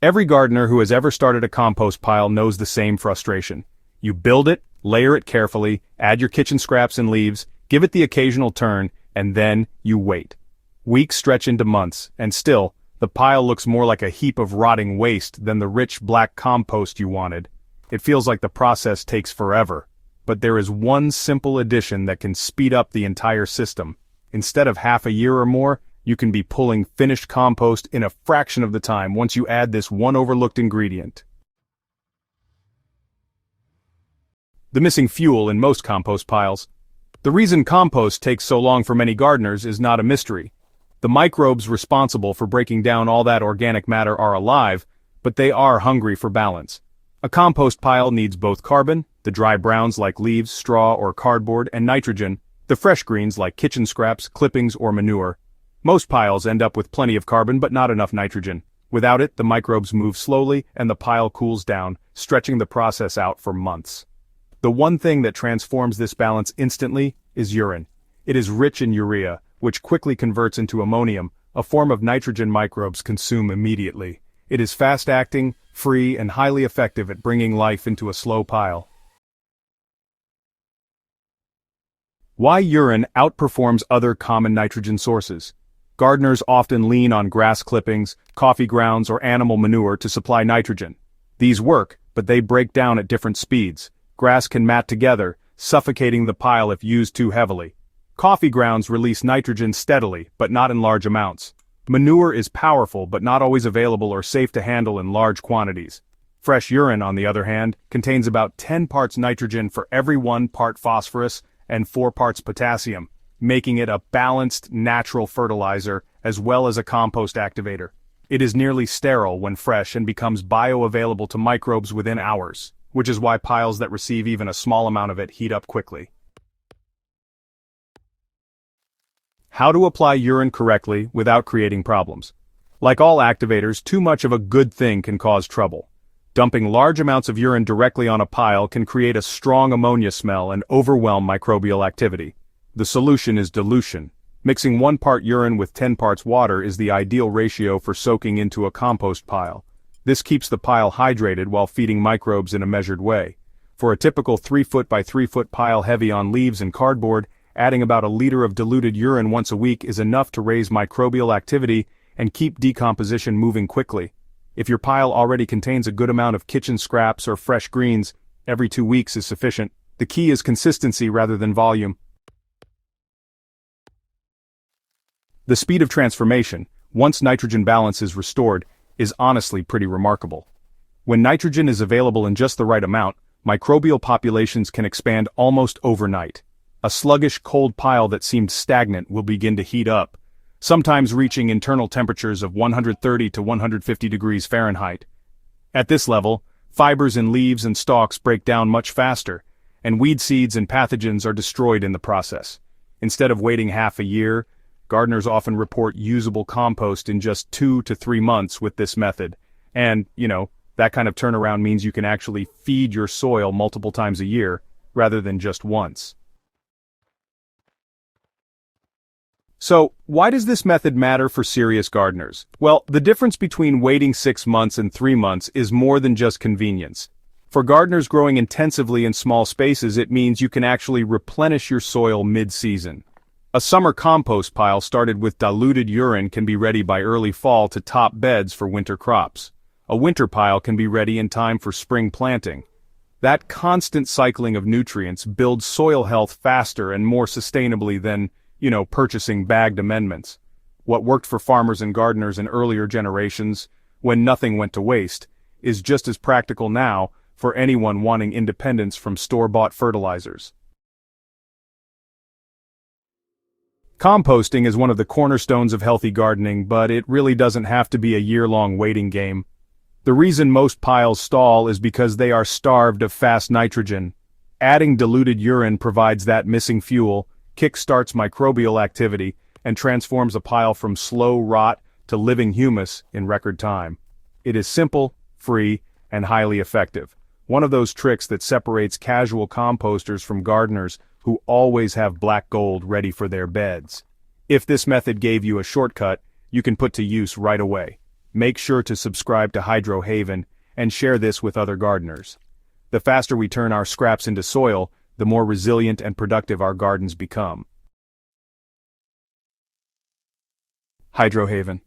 Every gardener who has ever started a compost pile knows the same frustration. You build it, layer it carefully, add your kitchen scraps and leaves, give it the occasional turn, and then you wait. Weeks stretch into months, and still, the pile looks more like a heap of rotting waste than the rich black compost you wanted. It feels like the process takes forever. But there is one simple addition that can speed up the entire system. Instead of half a year or more, you can be pulling finished compost in a fraction of the time once you add this one overlooked ingredient. The missing fuel in most compost piles. The reason compost takes so long for many gardeners is not a mystery. The microbes responsible for breaking down all that organic matter are alive, but they are hungry for balance. A compost pile needs both carbon, the dry browns like leaves, straw, or cardboard, and nitrogen, the fresh greens like kitchen scraps, clippings, or manure. Most piles end up with plenty of carbon but not enough nitrogen. Without it, the microbes move slowly and the pile cools down, stretching the process out for months. The one thing that transforms this balance instantly is urine. It is rich in urea, which quickly converts into ammonium, a form of nitrogen microbes consume immediately. It is fast-acting, free, and highly effective at bringing life into a slow pile. Why urine outperforms other common nitrogen sources. Gardeners often lean on grass clippings, coffee grounds, or animal manure to supply nitrogen. These work, but they break down at different speeds. Grass can mat together, suffocating the pile if used too heavily. Coffee grounds release nitrogen steadily, but not in large amounts. Manure is powerful but not always available or safe to handle in large quantities. Fresh urine, on the other hand, contains about 10 parts nitrogen for every 1 part phosphorus and 4 parts potassium, making it a balanced, natural fertilizer as well as a compost activator. It is nearly sterile when fresh and becomes bioavailable to microbes within hours, which is why piles that receive even a small amount of it heat up quickly. How to apply urine correctly without creating problems. Like all activators, too much of a good thing can cause trouble. Dumping large amounts of urine directly on a pile can create a strong ammonia smell and overwhelm microbial activity. The solution is dilution. Mixing 1 part urine with 10 parts water is the ideal ratio for soaking into a compost pile. This keeps the pile hydrated while feeding microbes in a measured way. For a typical 3 foot by 3 foot pile heavy on leaves and cardboard, adding about a liter of diluted urine once a week is enough to raise microbial activity and keep decomposition moving quickly. If your pile already contains a good amount of kitchen scraps or fresh greens, every 2 weeks is sufficient. The key is consistency rather than volume. The speed of transformation, once nitrogen balance is restored, is honestly pretty remarkable. When nitrogen is available in just the right amount, microbial populations can expand almost overnight. A sluggish, cold pile that seemed stagnant will begin to heat up, sometimes reaching internal temperatures of 130 to 150 degrees Fahrenheit. At this level, fibers in leaves and stalks break down much faster, and weed seeds and pathogens are destroyed in the process. Instead of waiting half a year, gardeners often report usable compost in just 2 to 3 months with this method. And, that kind of turnaround means you can actually feed your soil multiple times a year, rather than just once. So, why does this method matter for serious gardeners? Well, the difference between waiting 6 months and 3 months is more than just convenience. For gardeners growing intensively in small spaces, it means you can actually replenish your soil mid-season. A summer compost pile started with diluted urine can be ready by early fall to top beds for winter crops. A winter pile can be ready in time for spring planting. That constant cycling of nutrients builds soil health faster and more sustainably than, purchasing bagged amendments. What worked for farmers and gardeners in earlier generations, when nothing went to waste, is just as practical now for anyone wanting independence from store-bought fertilizers. Composting is one of the cornerstones of healthy gardening, but it really doesn't have to be a year-long waiting game. The reason most piles stall is because they are starved of fast nitrogen. Adding diluted urine provides that missing fuel, kickstarts microbial activity, and transforms a pile from slow rot to living humus in record time. It is simple, free, and highly effective. One of those tricks that separates casual composters from gardeners who always have black gold ready for their beds. If this method gave you a shortcut, you can put to use right away. Make sure to subscribe to Hydro Haven and share this with other gardeners. The faster we turn our scraps into soil, the more resilient and productive our gardens become. Hydro Haven.